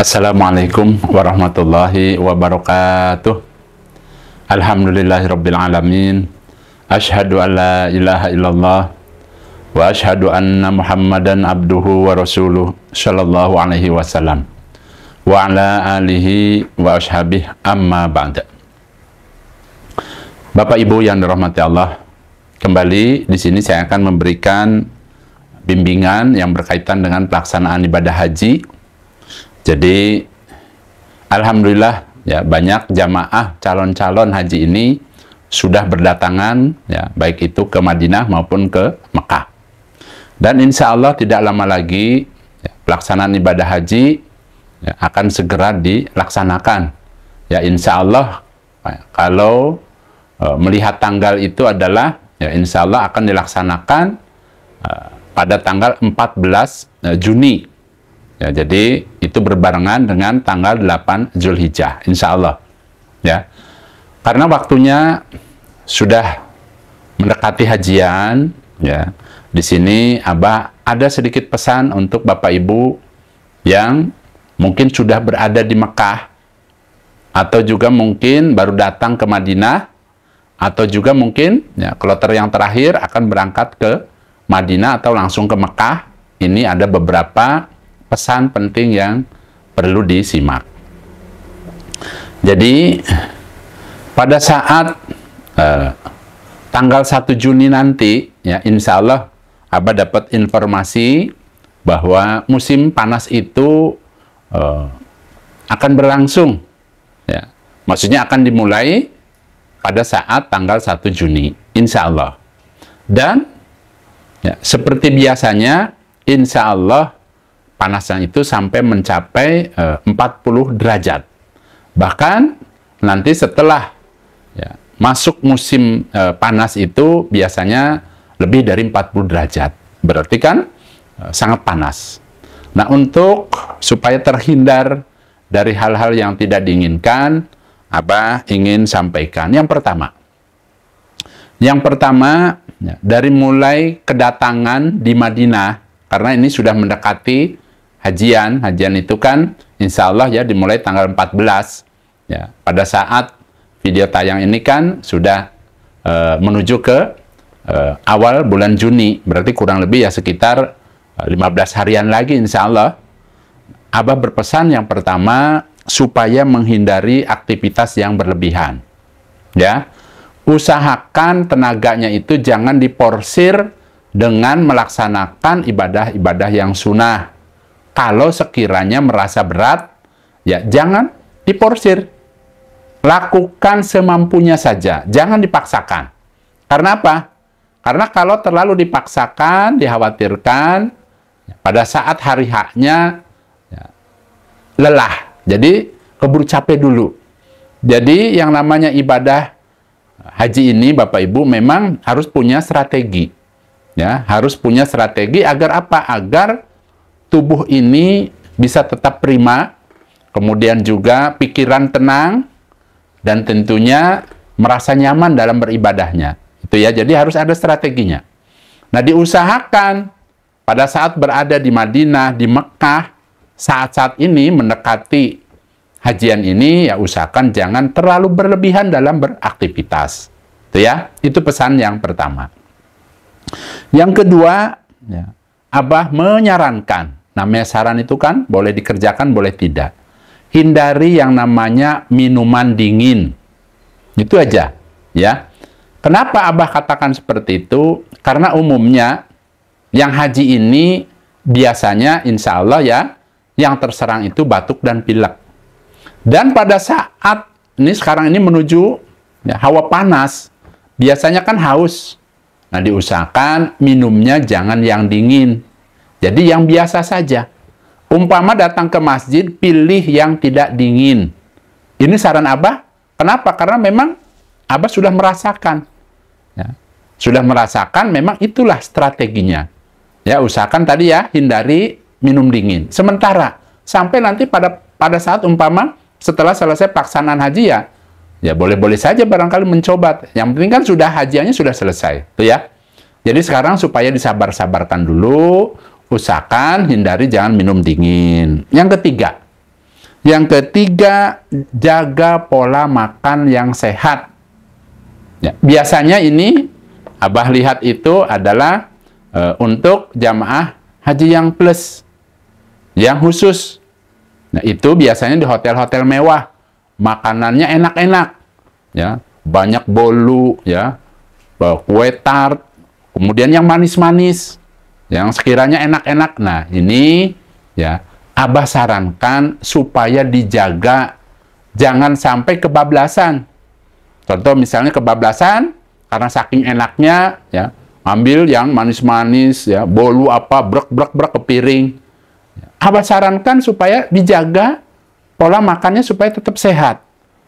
Assalamualaikum warahmatullahi wabarakatuh. Alhamdulillahirabbil alamin. Asyhadu an la ilaha illallah wa asyhadu anna Muhammadan abduhu wa rasuluh sallallahu alaihi wasallam wa ala alihi wa ashabihi amma ba'da. Bapak Ibu yang dirahmati Allah, kembali di sini saya akan memberikan bimbingan yang berkaitan dengan pelaksanaan ibadah haji. Jadi, alhamdulillah ya, banyak jamaah calon-calon haji ini sudah berdatangan ya, baik itu ke Madinah maupun ke Mekah. Dan insya Allah tidak lama lagi ya, pelaksanaan ibadah haji ya, akan segera dilaksanakan. Ya insya Allah ya, kalau melihat tanggal itu adalah ya, insya Allah akan dilaksanakan pada tanggal 14 Juni. Ya, jadi itu berbarengan dengan tanggal 8 Zulhijjah, insya Allah. Ya, karena waktunya sudah mendekati hajian, ya. Di sini Abah ada sedikit pesan untuk Bapak Ibu yang mungkin sudah berada di Mekah, atau juga mungkin baru datang ke Madinah, atau juga mungkin ya, kloter yang terakhir akan berangkat ke Madinah atau langsung ke Mekah. Ini ada beberapa pesan penting yang perlu disimak. Jadi pada saat tanggal 1 Juni nanti ya, insya Allah Abah dapat informasi bahwa musim panas itu akan berlangsung ya. Maksudnya akan dimulai pada saat tanggal 1 Juni insya Allah. Dan ya, seperti biasanya insya Allah panasnya itu sampai mencapai 40 derajat. Bahkan nanti setelah ya, masuk musim panas itu biasanya lebih dari 40 derajat. Berarti kan sangat panas. Nah, untuk supaya terhindar dari hal-hal yang tidak diinginkan, Abah ingin sampaikan. Yang pertama ya, dari mulai kedatangan di Madinah, karena ini sudah mendekati hajian itu kan insya Allah ya dimulai tanggal 14 ya. Pada saat video tayang ini kan sudah menuju ke awal bulan Juni, berarti kurang lebih ya sekitar 15 harian lagi insya Allah. Abah berpesan yang pertama supaya menghindari aktivitas yang berlebihan ya. Usahakan tenaganya itu jangan diporsir dengan melaksanakan ibadah-ibadah yang sunnah. Kalau sekiranya merasa berat, ya jangan diporsir. Lakukan semampunya saja, jangan dipaksakan. Karena apa? Karena kalau terlalu dipaksakan, dikhawatirkan, ya, pada saat hari haknya ya, lelah. Jadi keburu capek dulu. Jadi yang namanya ibadah haji ini, Bapak Ibu, memang harus punya strategi. Ya, harus punya strategi agar apa? Agar tubuh ini bisa tetap prima, kemudian juga pikiran tenang, dan tentunya merasa nyaman dalam beribadahnya. Itu ya, jadi harus ada strateginya. Nah, diusahakan pada saat berada di Madinah, di Mekah, saat-saat ini mendekati hajian ini, ya usahakan jangan terlalu berlebihan dalam beraktivitas. Itu ya, itu pesan yang pertama. Yang kedua, ya, Abah menyarankan, namanya saran itu kan boleh dikerjakan, boleh tidak. Hindari yang namanya minuman dingin. Itu aja, ya. Kenapa Abah katakan seperti itu? Karena umumnya yang haji ini biasanya insya Allah ya, yang terserang itu batuk dan pilek. Dan pada saat ini sekarang ini menuju ya, hawa panas, biasanya kan haus. Nah, diusahakan minumnya jangan yang dingin. Jadi yang biasa saja. Umpama datang ke masjid, pilih yang tidak dingin. Ini saran Abah. Kenapa? Karena memang Abah sudah merasakan. Ya. Sudah merasakan, memang itulah strateginya. Ya, usahakan tadi ya, hindari minum dingin. Sementara, sampai nanti pada saat umpama, setelah selesai pelaksanaan haji ya, ya boleh-boleh saja barangkali mencoba. Yang penting kan sudah hajiannya sudah selesai. Tuh ya. Jadi sekarang supaya disabar-sabarkan dulu, usahakan hindari jangan minum dingin. Yang ketiga, Yang ketiga, jaga pola makan yang sehat. Ya, biasanya ini Abah lihat itu adalah untuk jamaah haji yang plus, yang khusus. Nah, itu biasanya di hotel-hotel mewah, makanannya enak-enak, ya, banyak bolu, ya, kue tart, kemudian yang manis-manis, yang sekiranya enak-enak. Nah, ini ya Abah sarankan supaya dijaga, jangan sampai kebablasan. Contoh misalnya kebablasan karena saking enaknya, ya, ambil yang manis-manis, ya, bolu apa, brek-brek-brek ke piring. Abah sarankan supaya dijaga pola makannya supaya tetap sehat.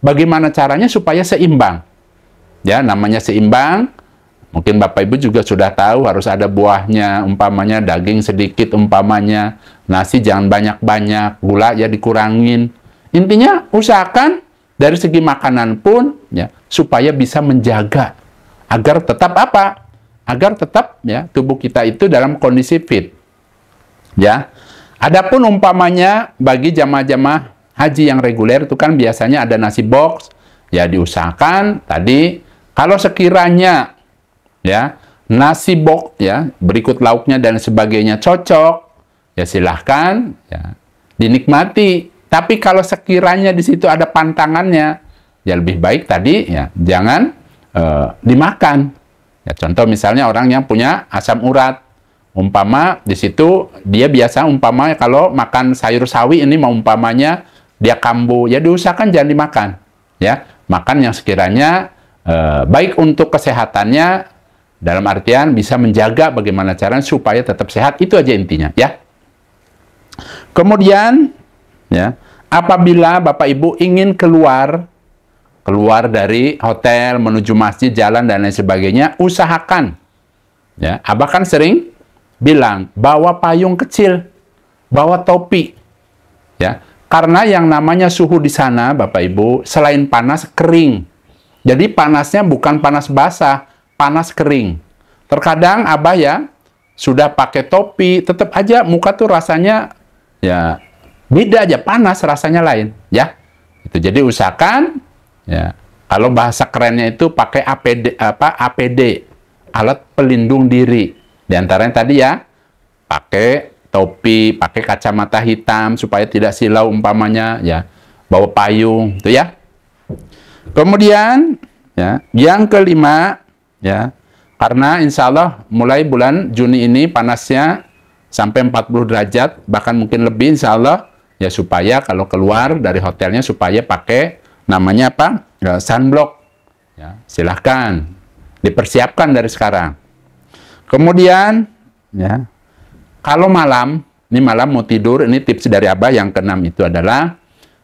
Bagaimana caranya supaya seimbang? Ya, namanya seimbang. Mungkin Bapak Ibu juga sudah tahu harus ada buahnya, umpamanya daging sedikit, umpamanya nasi jangan banyak-banyak, gula ya dikurangin. Intinya usahakan dari segi makanan pun ya supaya bisa menjaga agar tetap apa? Agar tetap ya tubuh kita itu dalam kondisi fit. Ya. Adapun umpamanya bagi jamaah-jamaah haji yang reguler itu kan biasanya ada nasi box, ya diusahakan tadi kalau sekiranya ya nasi box ya berikut lauknya dan sebagainya cocok, ya silahkan ya dinikmati. Tapi kalau sekiranya di situ ada pantangannya, ya lebih baik tadi ya jangan dimakan. Ya, contoh misalnya orang yang punya asam urat, umpama di situ dia biasa umpamanya kalau makan sayur sawi ini mau umpamanya dia kambuh, ya diusahakan jangan dimakan. Ya, makan yang sekiranya baik untuk kesehatannya, dalam artian bisa menjaga bagaimana caranya supaya tetap sehat, itu aja intinya ya. Kemudian ya, apabila Bapak Ibu ingin keluar dari hotel menuju masjid, jalan dan lain sebagainya, usahakan ya. Abah kan sering bilang bawa payung kecil, bawa topi ya. Karena yang namanya suhu di sana Bapak Ibu selain panas kering. Jadi panasnya bukan panas basah, panas kering. Terkadang Abah ya sudah pakai topi, tetap aja muka tuh rasanya ya beda aja, panas rasanya lain ya. Itu jadi usahakan ya kalau bahasa kerennya itu pakai APD, alat pelindung diri. Di antaranya tadi ya pakai topi, pakai kacamata hitam supaya tidak silau umpamanya ya, bawa payung itu ya. Kemudian ya yang kelima ya, karena insya Allah mulai bulan Juni ini panasnya sampai 40 derajat bahkan mungkin lebih insya Allah ya, supaya kalau keluar dari hotelnya supaya pakai namanya apa ya, sunblock ya, silahkan dipersiapkan dari sekarang. Kemudian ya kalau malam, ini malam mau tidur, ini tips dari Abah yang keenam itu adalah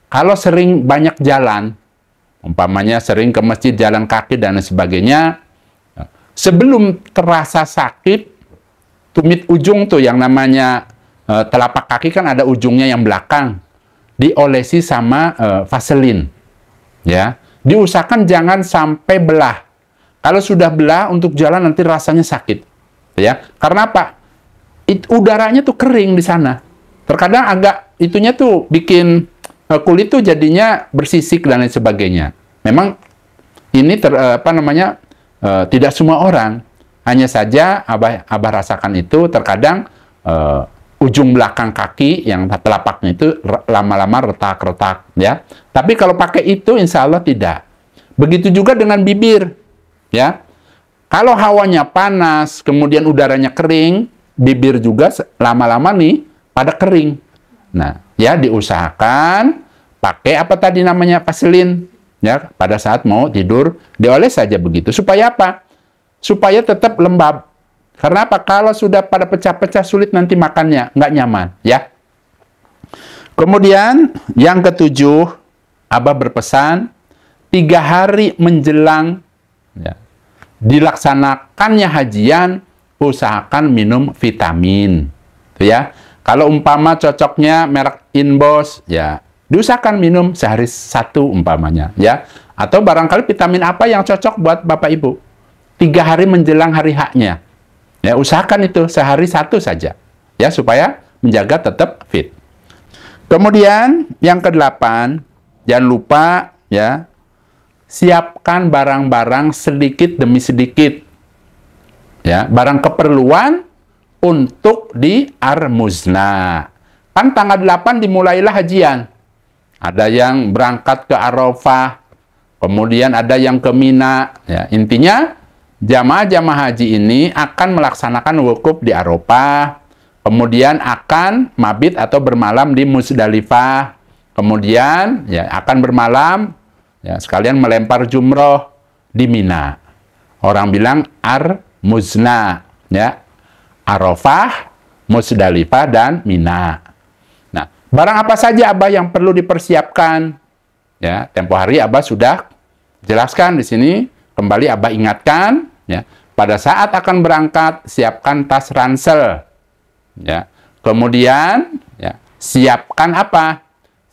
kalau sering banyak jalan, umpamanya sering ke masjid, jalan kaki dan sebagainya, sebelum terasa sakit, tumit ujung tuh yang namanya telapak kaki kan ada ujungnya yang belakang, diolesi sama vaselin, ya. Diusahakan jangan sampai belah. Kalau sudah belah untuk jalan nanti rasanya sakit, ya. Karena apa? Udaranya tuh kering di sana. Terkadang agak itunya tuh bikin kulit tuh jadinya bersisik dan lain sebagainya. Memang ini tidak semua orang. Hanya saja Abah rasakan itu terkadang ujung belakang kaki yang telapaknya itu lama-lama retak-retak ya. Tapi kalau pakai itu insya Allah tidak. Begitu juga dengan bibir ya. Kalau hawanya panas kemudian udaranya kering, bibir juga lama-lama nih pada kering. Nah, ya diusahakan pakai apa tadi namanya vaselin ya pada saat mau tidur, dioles saja begitu. Supaya apa? Supaya tetap lembab. Karena apa? Kalau sudah pada pecah-pecah sulit nanti makannya, nggak nyaman ya. Kemudian yang ketujuh, Abah berpesan 3 hari menjelang ya, dilaksanakannya hajian, usahakan minum vitamin, tuh ya. Kalau umpama cocoknya merek Inbos, ya diusahakan minum sehari 1 umpamanya, ya. Atau barangkali vitamin apa yang cocok buat Bapak Ibu. 3 hari menjelang hari haknya, ya usahakan itu sehari 1 saja, ya supaya menjaga tetap fit. Kemudian yang kedelapan, jangan lupa ya, siapkan barang-barang sedikit demi sedikit. Ya, barang keperluan untuk di Ar-Muzna. Kan tanggal 8 dimulailah hajian. Ada yang berangkat ke Arafah, kemudian ada yang ke Mina. Ya, intinya jamaah-jamaah haji ini akan melaksanakan wukuf di Arafah, kemudian akan mabit atau bermalam di Musdalifah, kemudian ya akan bermalam ya sekalian melempar jumroh di Mina. Orang bilang Ar-Muzna, ya, Arafah, Musdalifah, dan Mina. Nah, barang apa saja Abah yang perlu dipersiapkan? Ya, tempo hari Abah sudah jelaskan di sini. Kembali Abah ingatkan, ya, pada saat akan berangkat siapkan tas ransel, ya. Kemudian, ya, siapkan apa?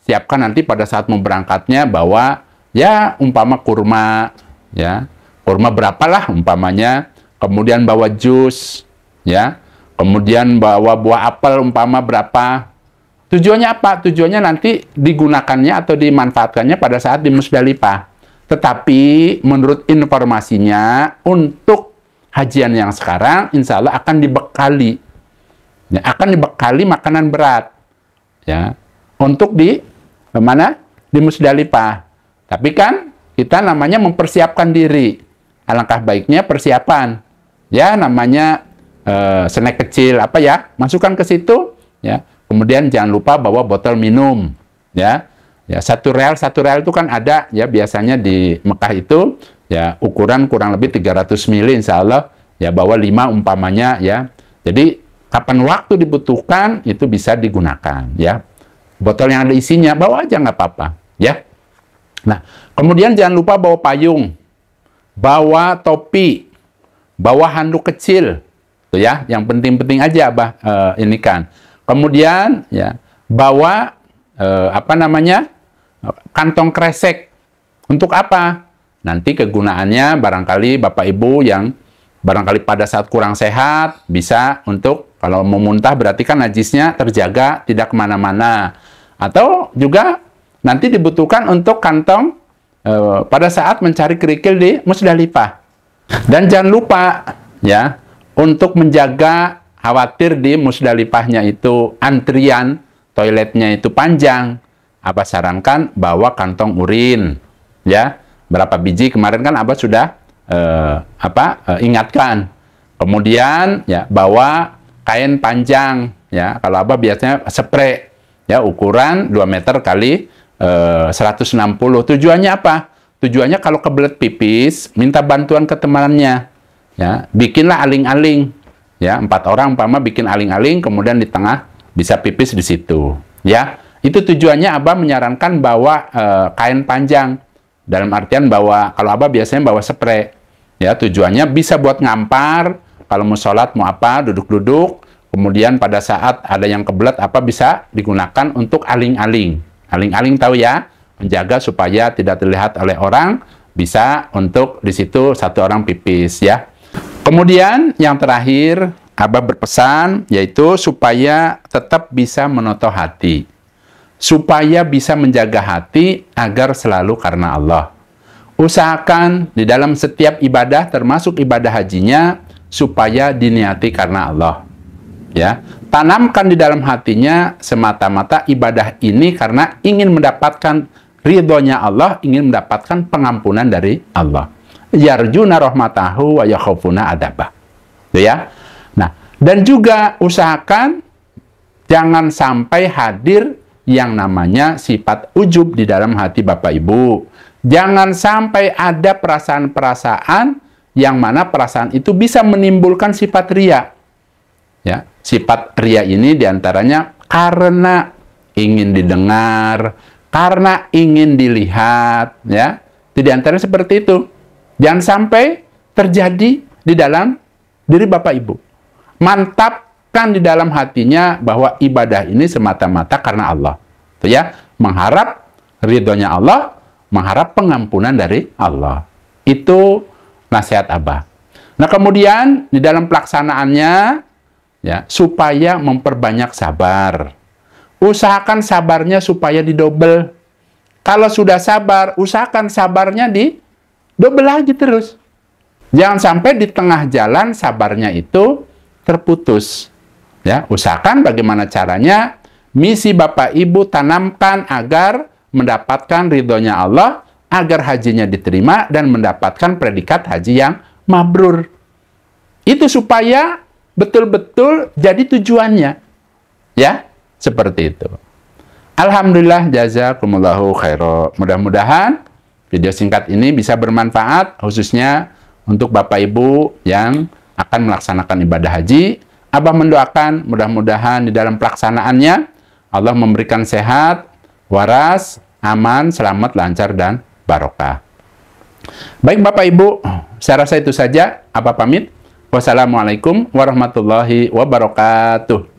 Siapkan nanti pada saat mau berangkatnya bawa, ya, umpama kurma, ya, kurma berapalah umpamanya. Kemudian bawa jus, ya. Kemudian bawa buah apel umpama berapa. Tujuannya apa? Tujuannya nanti digunakannya atau dimanfaatkannya pada saat di Musdalifah. Tetapi menurut informasinya untuk hajian yang sekarang insya Allah akan dibekali. Ya, akan dibekali makanan berat. Ya, untuk di mana? Di Musdalifah. Tapi kan kita namanya mempersiapkan diri. Alangkah baiknya persiapan. Ya, namanya snack kecil apa ya, masukkan ke situ ya. Kemudian jangan lupa bawa botol minum ya. Ya, satu real itu kan ada ya biasanya di Mekah itu ya ukuran kurang lebih 300 ml insya Allah ya, bawa 5 umpamanya ya. Jadi kapan waktu dibutuhkan itu bisa digunakan ya. Botol yang ada isinya bawa aja nggak apa-apa ya. Nah, kemudian jangan lupa bawa payung, bawa topi, bawa handuk kecil. Ya, yang penting-penting aja Abah ini kan. Kemudian ya bawa apa namanya? Kantong kresek. Untuk apa? Nanti kegunaannya barangkali Bapak Ibu yang barangkali pada saat kurang sehat bisa untuk kalau mau muntah berarti kan najisnya terjaga tidak kemana-mana. Atau juga nanti dibutuhkan untuk kantong pada saat mencari kerikil di Musdalifah. Dan jangan lupa ya, untuk menjaga khawatir di Musdalifahnya itu antrian toiletnya itu panjang, Abah sarankan bawa kantong urin ya. Berapa biji kemarin kan Abah sudah ingatkan. Kemudian ya bawa kain panjang ya. Kalau Abah biasanya spray ya ukuran 2 meter kali 160. Tujuannya apa? Tujuannya kalau kebelet pipis minta bantuan ke temannya. Ya, bikinlah aling-aling. Ya, 4 orang umpama bikin aling-aling, kemudian di tengah bisa pipis di situ. Ya, itu tujuannya Abah menyarankan bawa kain panjang. Dalam artian bawa, kalau Abah biasanya bawa spray. Ya, tujuannya bisa buat ngampar. Kalau mau sholat mau apa, duduk-duduk. Kemudian pada saat ada yang kebelet apa bisa digunakan untuk aling-aling. Aling-aling tahu ya, menjaga supaya tidak terlihat oleh orang. Bisa untuk di situ 1 orang pipis ya. Kemudian yang terakhir Abah berpesan yaitu supaya tetap bisa menoto hati, supaya bisa menjaga hati agar selalu karena Allah. Usahakan di dalam setiap ibadah termasuk ibadah hajinya supaya diniati karena Allah. Ya, tanamkan di dalam hatinya semata-mata ibadah ini karena ingin mendapatkan ridhonya Allah, ingin mendapatkan pengampunan dari Allah. Yarjuna rahmatahu wa yakhafuna adabah. Ya. Nah, dan juga usahakan jangan sampai hadir yang namanya sifat ujub di dalam hati Bapak Ibu. Jangan sampai ada perasaan-perasaan yang mana perasaan itu bisa menimbulkan sifat ria. Ya, sifat ria ini diantaranya karena ingin didengar, karena ingin dilihat, ya. Di antaranya seperti itu. Jangan sampai terjadi di dalam diri Bapak Ibu. Mantapkan di dalam hatinya bahwa ibadah ini semata-mata karena Allah. Itu ya, mengharap ridhonya Allah, mengharap pengampunan dari Allah. Itu nasihat Abah. Nah, kemudian di dalam pelaksanaannya ya, supaya memperbanyak sabar, usahakan sabarnya supaya didobel. Kalau sudah sabar, usahakan sabarnya didobel lagi terus. Jangan sampai di tengah jalan sabarnya itu terputus. Ya, usahakan bagaimana caranya misi Bapak Ibu tanamkan agar mendapatkan ridhonya Allah, agar hajinya diterima dan mendapatkan predikat haji yang mabrur. Itu supaya betul-betul jadi tujuannya. Ya, seperti itu. Alhamdulillah, jazakumullahu khairan. Mudah-mudahan video singkat ini bisa bermanfaat, khususnya untuk Bapak Ibu yang akan melaksanakan ibadah haji. Abah mendoakan mudah-mudahan di dalam pelaksanaannya Allah memberikan sehat, waras, aman, selamat, lancar, dan barokah. Baik Bapak Ibu, saya rasa itu saja. Abah pamit. Wassalamualaikum warahmatullahi wabarakatuh.